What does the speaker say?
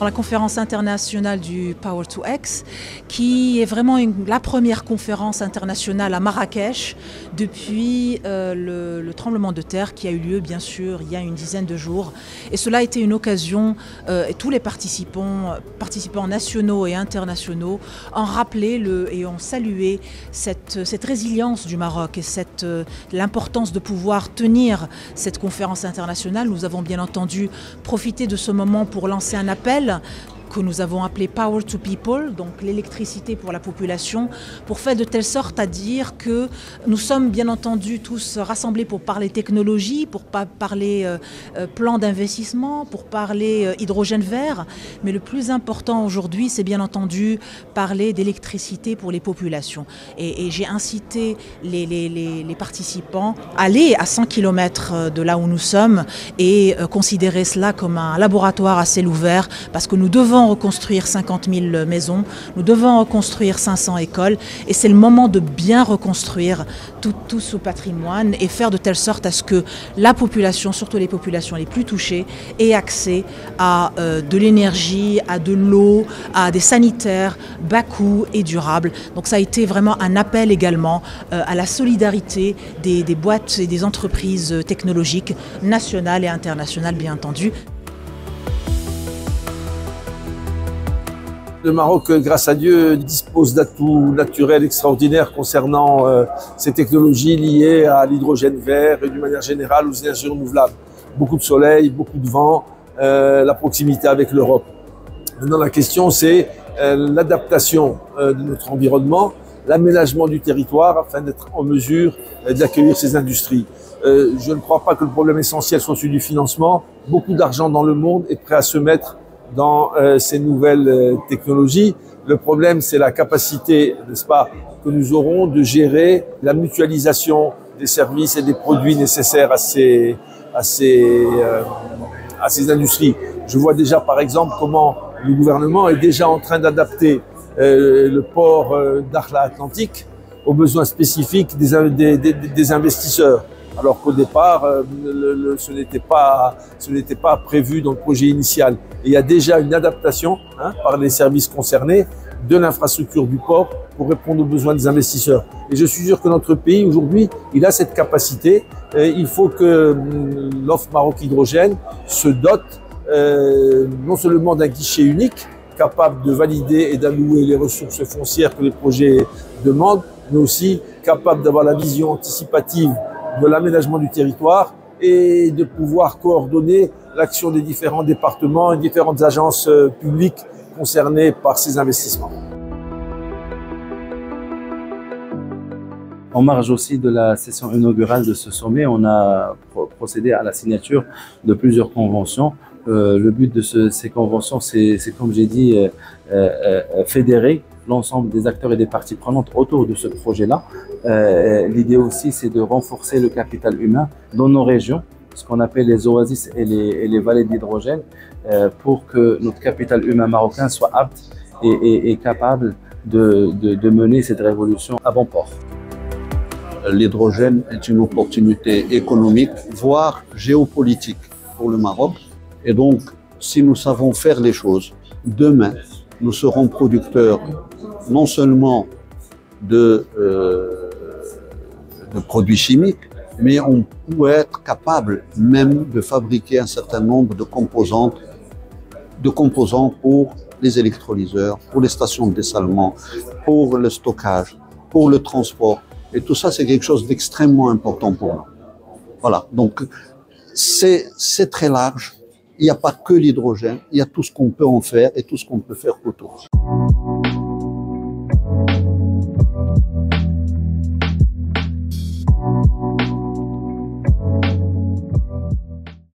La conférence internationale du Power to X, qui est vraiment la première conférence internationale à Marrakech depuis le tremblement de terre qui a eu lieu, bien sûr, il y a une dizaine de jours. Et cela a été une occasion, et tous les participants nationaux et internationaux ont rappelé et ont salué cette résilience du Maroc et l'importance de pouvoir tenir cette conférence internationale. Nous avons bien entendu profité de ce moment pour lancer un appel que nous avons appelé Power to People, donc l'électricité pour la population, pour faire de telle sorte à dire que nous sommes bien entendu tous rassemblés pour parler technologie, pour parler plan d'investissement, pour parler hydrogène vert, mais le plus important aujourd'hui, c'est bien entendu parler d'électricité pour les populations. Et j'ai incité les participants à aller à 100 km de là où nous sommes et considérer cela comme un laboratoire à ciel ouvert, parce que nous devons reconstruire 50 000 maisons, nous devons reconstruire 500 écoles et c'est le moment de bien reconstruire tout ce patrimoine et faire de telle sorte à ce que la population, surtout les populations les plus touchées, ait accès à de l'énergie, à de l'eau, à des sanitaires bas coût et durables. Donc ça a été vraiment un appel également à la solidarité des boîtes et des entreprises technologiques nationales et internationales, bien entendu. Le Maroc, grâce à Dieu, dispose d'atouts naturels extraordinaires concernant ces technologies liées à l'hydrogène vert et d'une manière générale aux énergies renouvelables. Beaucoup de soleil, beaucoup de vent, la proximité avec l'Europe. Maintenant, la question, c'est l'adaptation de notre environnement, l'aménagement du territoire afin d'être en mesure d'accueillir ces industries. Je ne crois pas que le problème essentiel soit celui du financement. Beaucoup d'argent dans le monde est prêt à se mettre dans ces nouvelles technologies. Le problème, c'est la capacité, n'est-ce pas, que nous aurons de gérer la mutualisation des services et des produits nécessaires à ces industries. Je vois déjà, par exemple, comment le gouvernement est déjà en train d'adapter le port d'Arla Atlantique aux besoins spécifiques des investisseurs. Alors qu'au départ, ce n'était pas prévu dans le projet initial. Et il y a déjà une adaptation par les services concernés de l'infrastructure du port pour répondre aux besoins des investisseurs. Et je suis sûr que notre pays, aujourd'hui, il a cette capacité. Il faut que l'offre Maroc Hydrogène se dote non seulement d'un guichet unique, capable de valider et d'allouer les ressources foncières que les projets demandent, mais aussi capable d'avoir la vision anticipative de l'aménagement du territoire et de pouvoir coordonner l'action des différents départements et différentes agences publiques concernées par ces investissements. En marge aussi de la session inaugurale de ce sommet, on a procédé à la signature de plusieurs conventions. Le but de ces conventions, c'est comme j'ai dit, fédérer l'ensemble des acteurs et des parties prenantes autour de ce projet-là. L'idée aussi, c'est de renforcer le capital humain dans nos régions, ce qu'on appelle les oasis et les vallées d'hydrogène, pour que notre capital humain marocain soit apte et capable de mener cette révolution à bon port. L'hydrogène est une opportunité économique, voire géopolitique pour le Maroc. Et donc, si nous savons faire les choses, demain, nous serons producteurs non seulement de produits chimiques, mais on pourrait être capable même de fabriquer un certain nombre de composants pour les électrolyseurs, pour les stations de dessalement, pour le stockage, pour le transport. Et tout ça, c'est quelque chose d'extrêmement important pour nous. Voilà, donc c'est très large. Il n'y a pas que l'hydrogène, il y a tout ce qu'on peut en faire et tout ce qu'on peut faire autour.